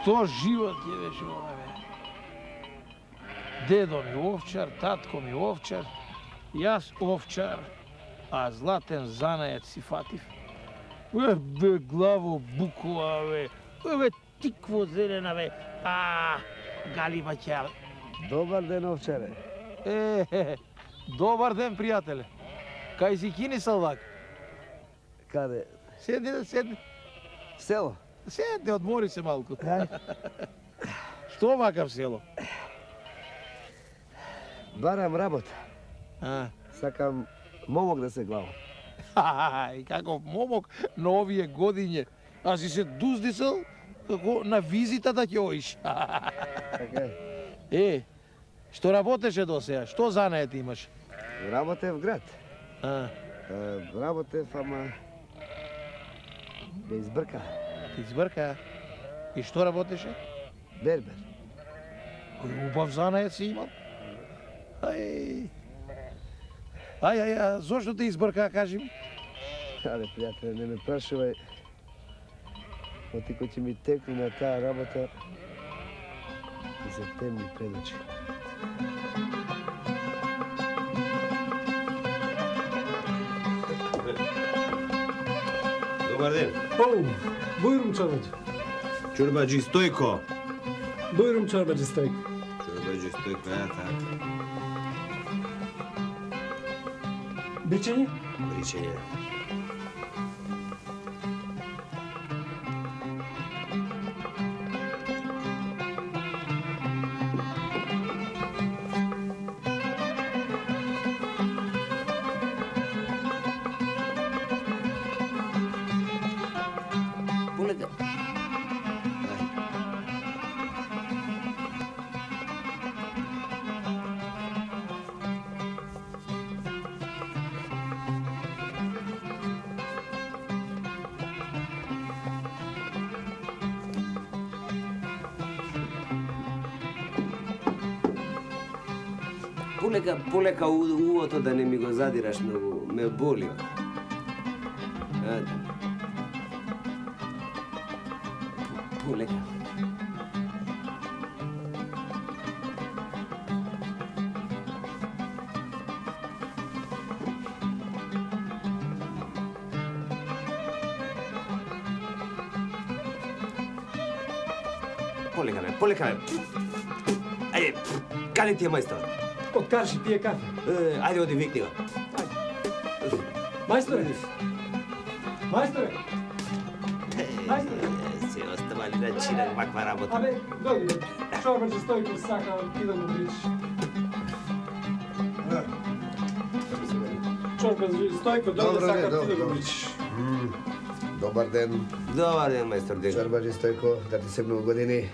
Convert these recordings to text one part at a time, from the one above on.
Što život je već ovaj, Dedo mi ovčar, tatko mi ovčar, jas ovčar, a Zlaten zanajac si fativ. Be glavo bukove, tikvo zelenave, galiba ćal. Dobar den, ovčare. Dobar den, prijatelje. Kaj si kini salvak? Kade? Sjedni. Selo? Sjedni, odmori se malko. Aj. Što ovakav selo? Baram rabota. Sakam momok da se glavo. I kako momok na ovije godine. A si se duzdisal kako na vizita da ќе oиш. Така е. Što работеше до сега? Što занает имаш? Работев в град. Работев, ама ме избърка. Избърка? И što работеше? Бербер. Убав занает си имал? Ай, зошто те избърка, кажи ми? Абе, приятеле, не ме прашувай. Оти кои ќе ми текну на таа работа и се темни пред очи. Dobar den. Buyurun çorbacı. Çorbacı Stojko. Buyurun çorbacı Stojko. Çorbacı Stojko, ja tak. Biçenje? Bičenje. Полека увото да не ми го задираш многу, ме боли. Полека. Полека ме. Ајде, каде ти е мајстор? Откажи, пие кафе. Ајде, оди, викни го. Мајсторе! Мајсторе! Се оставали да чинат ваква работа. Абе, дојди, чорбаче Стојко сака ти да го видиш. Чорбаче Стојко дојде сака ти да го видиш. Добар ден. Добар ден, мајстор Денко. Чорбаче Стојко, да ти се многу години.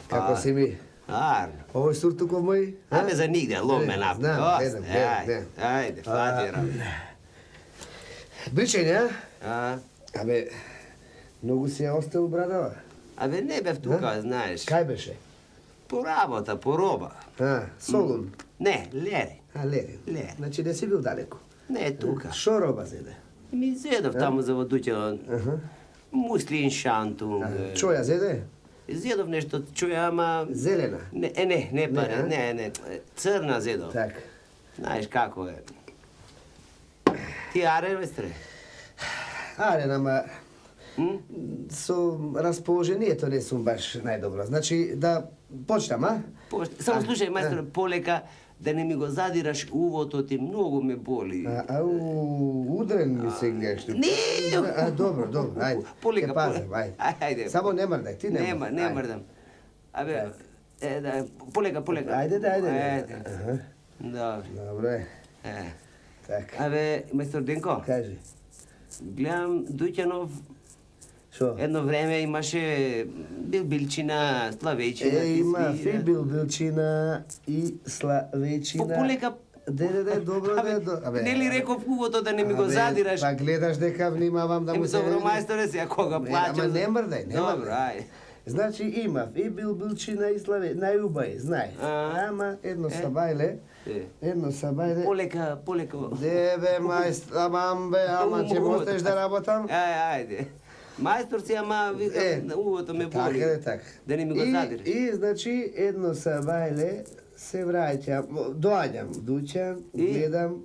Како си ми? Арно. Овој суртуков мој? Абе, за нигде, ломе на. Знам, гледам. Ајде, фати работа. Бричење, Абе, многу си ја оставил брадава? Абе, не бев тука, знаеш. Кај беше? По работа, по роба. Солун? Не, Лерин. Лерин. Значи не си бил далеко? Не, тука. Шо роба зеде? Ми зедов таму за водуќето. Муслин, шантунг. Чоја зеде? Зедов нешто, чуја, ама... Зелена? Не паре, не. Црна зедов. Така. Знаеш како е. Ти арен, местре? Арен, ама... Со расположението не сум баш најдобро. Значи, да почнам, а? Само слушај, мајстор, полека, да не ми го задираш увото ти, многу ме боли. Удрен ми се гледаш. Не! Добро, ајде. Полека, ајде. Само не мрдај, ти не мрдај. Не мрдам. Абе, полека. Ајде. Добро е. Така. Абе, мајстор Денко. Кажи. Гледам, Дуќанов Шо? Едно време имаше билчина, славејчина. Има и билчина и славејчина. Полека. Добро. Нели реков увото да не ми го задираш? Па гледаш дека внимавам да му се... Добро, мајсторе, сега кога плачам... Ама не мрдај, Добро, ај. Значи имав и билчина и славејчина, најубај, знај. Ама едно сабајле... Полека... Дебе, мајстор, ама ќе можеш да работам? Ајде. Мајстор си, ама викам, увото ме Така боли. е, така. Да не ми го задираш. И, значи, едно сабајле се враќам, доаѓам в дуќан, гледам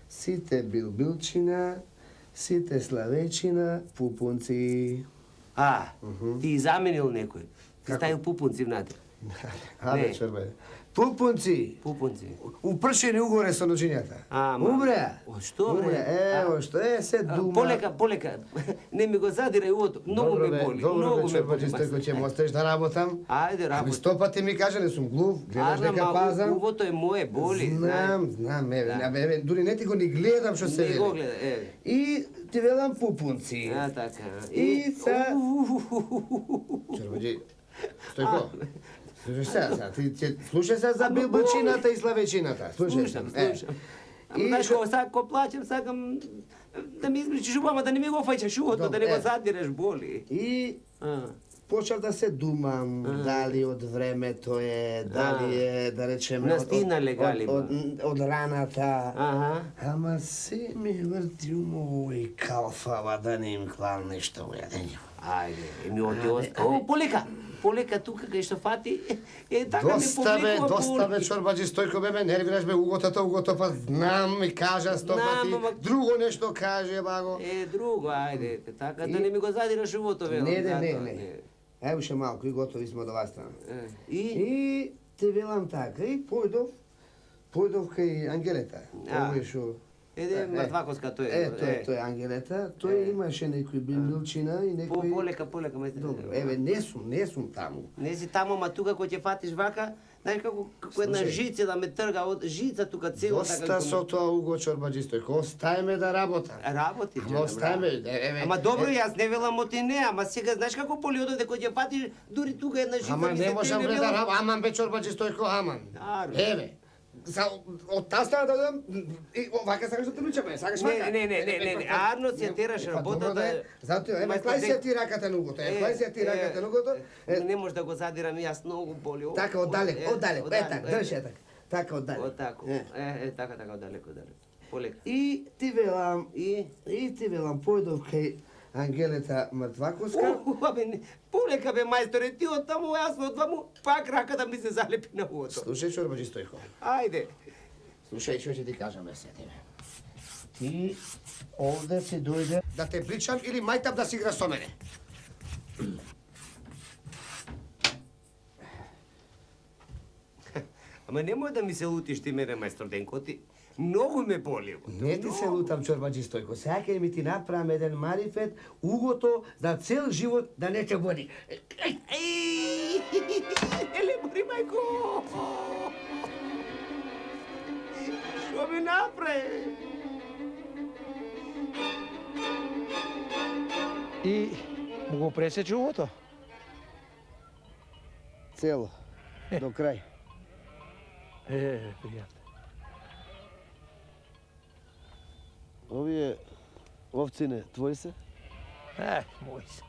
сите билбилчина, сите славечина, пупунци. А, ти заменил некој. Ти Како? ставил пупунци внатре. Абе, Не. чорбе. Пупунци, Пупунци. упршени угоре со ножињата. Ама. Убре. О, што, бре? Убре, ево што е, се дума. Полека. Не ми го задирај увото. Многу ме боли. Добро, Многу бе, ме чорбе, боли. чисто ќе му оставиш да работам. Ајде, Ами работи. 100 пати ми кажа, не сум глув, гледаш дека пазам. Увото е мое, боли. Знам, еве, дури не ти го ни гледам што се Не го вели. гледа, еве. И ти велам пупунци. А, така. И са... Чорбаджи, Стојко, слушаш сега, ти слушај сега за билбачината и славечината. Слушам. Ама знаеш кога сега ко плачем, сакам да ми измричиш убава, да не ми го фаќаш увото, да не го задираш, боли. И А. почнав да се думам, дали од времето е, дали е, да речеме, Настина легали, од раната. Аха. Ама се ми врти умо и калфава да не им клал нешто во јадење. Ајде, ми оти О, полека тука кај што фати. Е, така ми повлекува Доста бе, боли. чорбаджи, Стојко бе, ме нервираш бе, угото, па знам, ми кажа 100 Знам, ама- пати, друго нешто каже, баго. Е, друго, ајде, така да не ми го задираш увото, велам. Не. Ево ше малку и готови сме до вас страна. И? И ти велам така, и појдов кај Ангелета. Овој шо... Еде, мртваковска тој. Тој Ангелета, тој имаше некој билмилчина и некој... Полека, мајстор. Добро, еве, не сум таму. Не си таму, ма тука кој ќе фатиш вака, знаеш како една Слушај. жица да ме трга од жица тука цело Доста со тоа Уго Чорбаджи Стојко, остајме да работам. Работи, Ама остајме, еве... Ама добро, јас не велам оти не, ама сега знаеш како боли одовде кој ќе фатиш, дури тука една жица Ама ми не се можам тргне, бе да велам, работам, аман бе Чорбаджи Стојко, аман. Наравно. Еве, од таа страна да одам, и вака сакаш да те лучаме, сакаш вака? Не, Арно си тераш работата. Затоа, еве, клај се ти раката на угото, клај се ти раката на угото. Не може да го задирам, јас многу боли. Така, оддалеко, така, држи така. Така, оддалеко. Отако. Така, оддалеко. Полека. И ти велам, појдов кај Ангелета Мртваковска. Абе, полека бе, мајсторе, ти од таму, јас од таму, пак раката ми се залепи на увото. Слушај, Чорбаджи Стојко. Ајде. Слушај, што ќе ти кажам, се тебе. Ти овде си дојде да те причам или мајтап да си игра со мене. Ама немој да ми се лутиш ти мене, мајстор Денко, ти многу ме боли. Не ти се лутам, Чорбаджи Стојко. Сега ќе ми ти направам еден марифет, угото за цел живот да не те боли. Еле, бори, мајко! Што ми направи? И му го пресече увото. Цело, до крај. Пријатно. Овие овцине твои се? Мој се.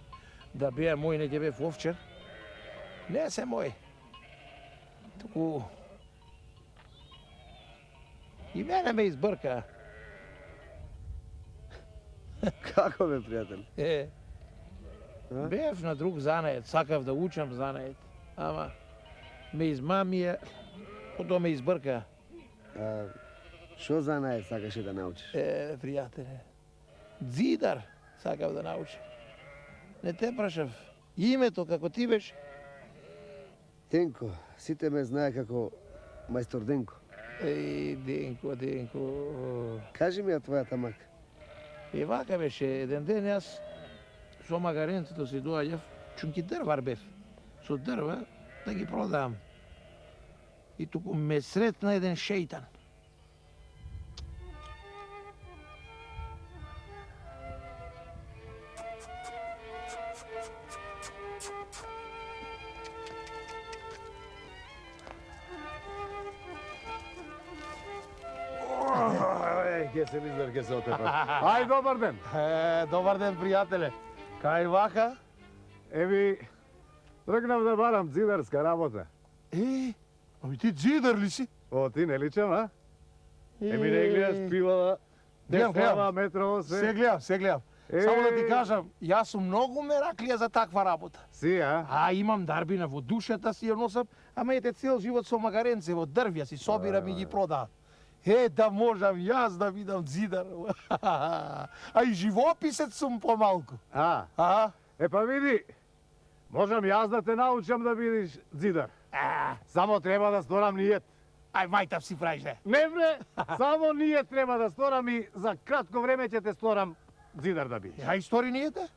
Да беа мој, не ќе бев овчар. Не се мој. Туку... И мене ме избрка. Како бе, пријател? Бев на друг занаед, сакав да учам занаед. Ама ме измамија, потоа ме избрка. Што занаед сакаше да научиш? Пријателе, дзидар сакав да научам. Не те прашав името како ти беше. Денко, сите ме знае како мајстор Денко. Денко. Кажи ми ја твојата мака. И вака беше, еден ден јас со магаренцето си доаѓав, чунки дрвар бев, со дрва да ги продавам. И туку ме сретна еден шејтан. Ке се лизер, ке се отепа. Ај, добар ден. Добар ден, пријателе. Кај вака? Еви, тргнав да барам дзидарска работа. Ами ти дзидар ли си? О, ти не личам, а? Еми, не гледаш пивала, Гледам. Деслава, метро, Се се. гледам. Само да ти кажам, јас сум многу мераклија за таква работа. Си, а? А имам дарбина во душата си ја носам, ама ете цел живот со магаренце во дрвја си собирам и ги продавам. Да можам јас да бидам зидар. А и живописец сум помалку. А, А? па види, можам јас да те научам да бидиш зидар. Само треба да сторам нијет. Ај, мајтав си правиш, не? Не бре, само нијет треба да сторам и за кратко време ќе те сторам зидар да бидиш. Ај, стори нијете?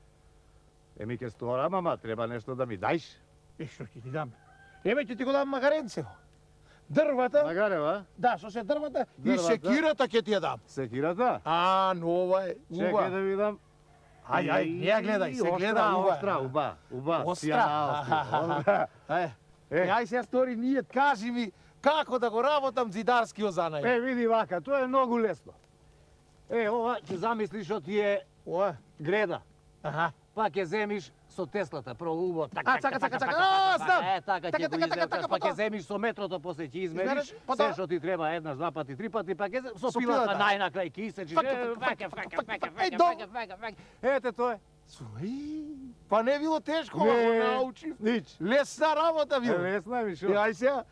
Еми ќе сторам, ама треба нешто да ми дајш. Што ќе ти дам? Еве ќе ти го дам магаренцево. Дрвата, Магарева? да, со се дрвата и Дрвата. секирата ќе ти ја дам. Секирата? А, нова е, Чекај уба. да видам. Ај, не ја гледај, се гледа уба. Остра, уба. Остра. Ај сега стори нијет, кажи ми како да го работам зидарскиот занај. Види вака, тоа е многу лесно. Ова ќе замислиш што ти е греда. Аха. Па ќе земиш со теслата, прво убаво. Цака. А, знам. Така ќе го изрезаш, па ќе земиш со метрото, после ќе измериш па се да. што ти треба еднаш, два пати, три пати, па ќе со Со пилата пилата. најнакрај ќе исечиш. Фака. Ете тоа е. Па не било тешко, ако научив. Нич. Лесна работа било. Лесна ми шо. Ај сега,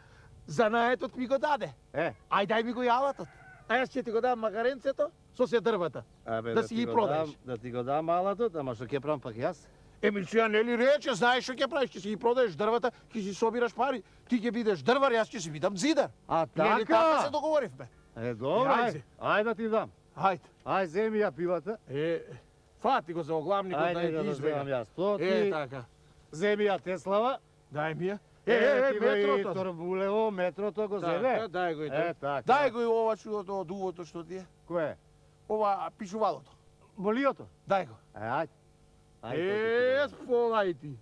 занаетот ми го даде. Ај дај ми го јалатот. А јас ќе ти го дам магаренцето со се дрвата. Да си ги продаеш. Да ти го дам алатот, ама што ќе правам пак јас? Еми сега нели рече, знаеш што ќе правиш, ќе си ги продаеш дрвата, ќе си собираш пари, ти ќе бидеш дрвар, јас ќе си бидам зидар. А Нели така се договоривме? Добро, Ајде. ајде да ти дам. Ајде. Ај, земи ја пилата. Фати го за оглавникот да Ајде ја да ги го земам избега. јас. То ти Така. земи ја Теслава. Дај ми ја. Ти го и метрото. Торбулево, метрото го земе. Дај го и така. Дај го и ова чудото од увото што ти е. Кое? Ова пишувалото. Молиото? Дај го. Ајде. Сполај ти.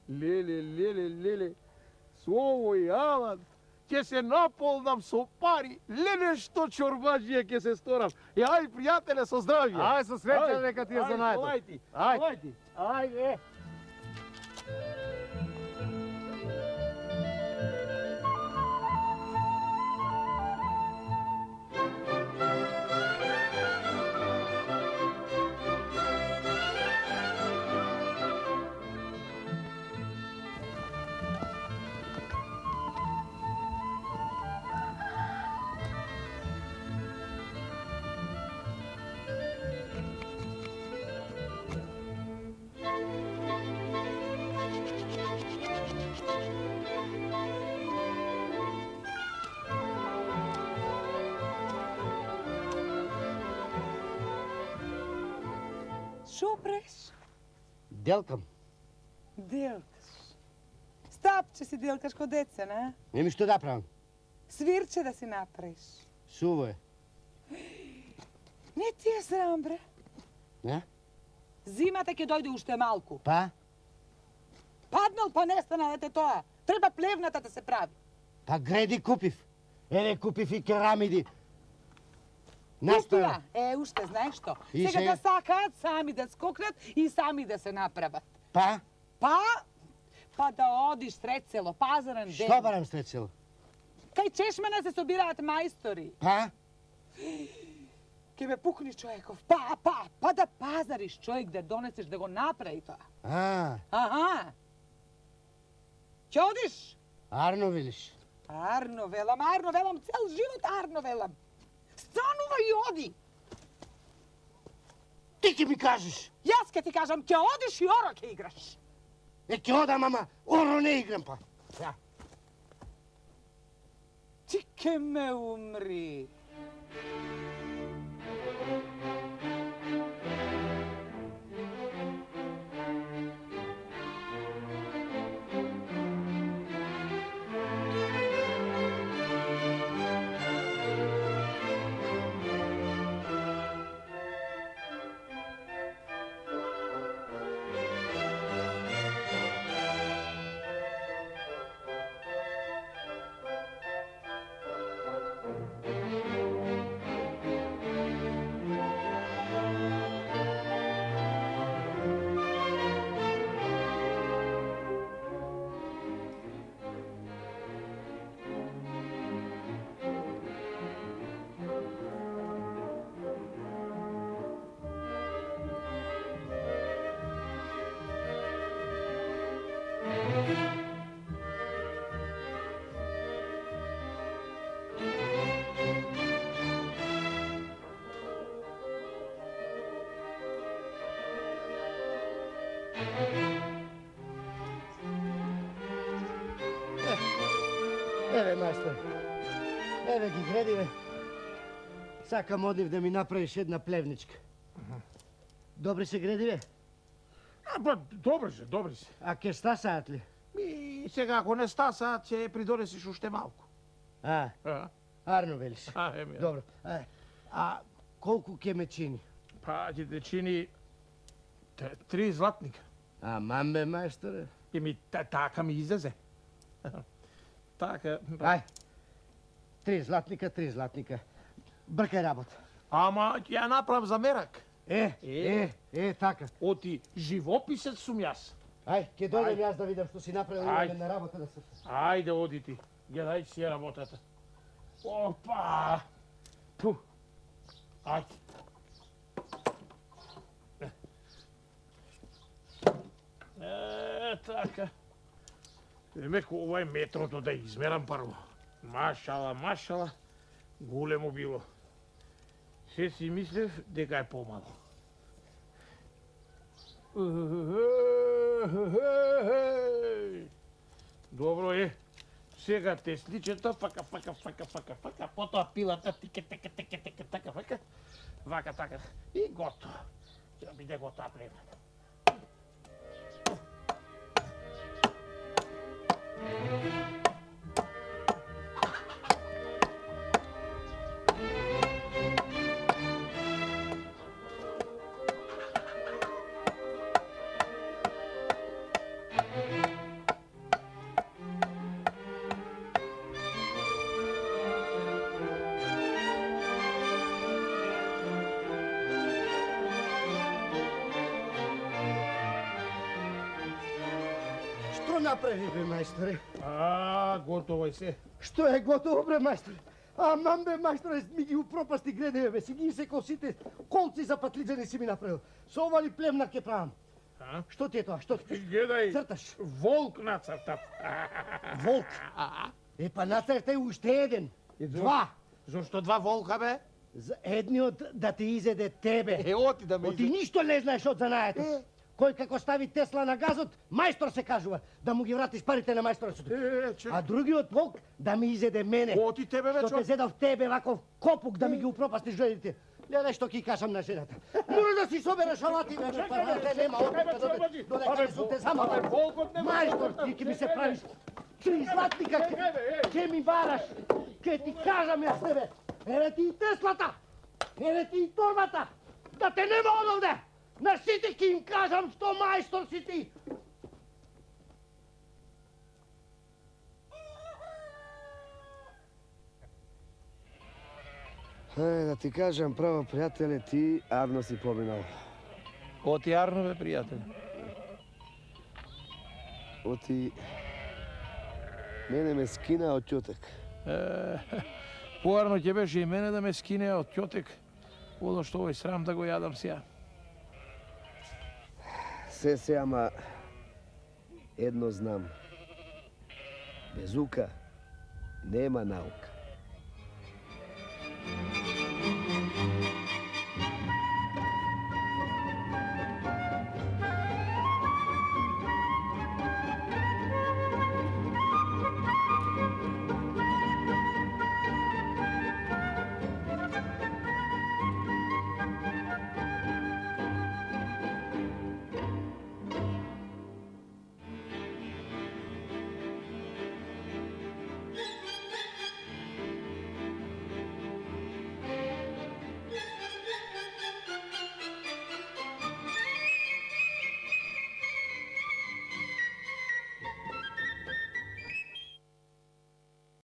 Леле. Со овој алат ќе се наполнам со пари. Леле што чорбаџија ќе се сторам. Ај, пријателе, со здравје. Ај, со среќа нека ти е занаето. Сполај ти. Ајде. Ајде. Шо преш? Делкам. Делкаш. Стапче си делкаш ко деца, не? Неми што да правам? Свирче да си направиш. Суво е. Не ти е срам, бре. Не? Зимата ќе дојде уште малку. Па? Паднал па не стана дете тоа. Треба плевната да се прави. Па греди купив. Купив и керамиди. Купила? Уште знаеш што? И Сега сега? да сакаат сами да скокнат и сами да се направат. Па? Па да одиш сред село, пазарен ден. Што барам сред село? Кај чешмана се собираат мајстори. Па? Ке ме пукни човеков. Па да пазариш човек, да донесеш, да го направи тоа. Аха. Ќе одиш? Арно велиш. Арно велам, цел живот арно велам. Станува и оди. Ти ќе ми кажеш. Јас ке ти кажам, ќе одиш и оро ќе играш. Ќе одам, ама оро не играм па. Ти ке ме умри. Еве, мајстор. Еве ги гредиве. Сакам од нив да ми направиш една плевничка. Добри се гредиве? Па, добри се. А ке стасаат ли? И сега, ако не стасаат, ќе придонесиш уште малку. А, арно велиш. Еми. Добро. А колку ке ме чини? Па, ќе те чини 3 златника. А мамбе, мајсторе? Еми, така ми излезе. Така. Ај, 3 златника. Бркај работа. Ама ќе ја направам за мерак. Така. Оти живописец сум јас. Ај, ќе дојдем јас да видам што си направил на работа да се... Ајде, оди ти. Гледај си ја работата. Опа! Пу! Ајде. Така. Демек, ова е метрото да измерам прво. Машала, големо било. Се си мислев дека е помало. Добро е. Сега тесличето, фака, потоа пилата, така, вака, така, и готово. Ќе биде готова плевната. Што направи, бе, мајсторе? Готово е се. Што е готово, бре, мајсторе? Аман, бе, мајсторе, ми ги упропасти гредеве, бе, си ги исекол сите колци за патлиџани си ми направил. Со ова ли племна ке правам? Што ти е тоа? Што ти? Гледај, Црташ? волк нацртав. Волк? Па нацртај уште еден. Два. Зошто 2 волка, бе? За едниот да ти изеде тебе. Оти да ме Оти ништо не знаеш од занаето. Кој како стави Тесла на газот, мајстор се кажува, да му ги вратиш парите на мајсторот. А другиот волк да ми изеде мене. Оти тебе вече. Што те зедав тебе ваков копук да ми ги упропастиш жените. Гледај што ќе кажам на жената. Мора да си собереш алати, бе, парите нема оти додека не сум те замала. Мајстор, ти ќе ми се правиш 3 златника, ќе ми вараш. Ќе ти кажам јас тебе. Еве ти и Теслата, еве ти и торбата. Да те нема одовде. На сите ќе им кажам што мајстор си ти. Да ти кажам право, пријателе, ти арно си поминал. Оти арно, бе, пријател. Оти... Мене ме скина од ќотек. Поарно ќе беше и мене да ме скине од ќотек, одошто овој срам да го јадам сега. Се, ама едно знам. Без ука нема наука.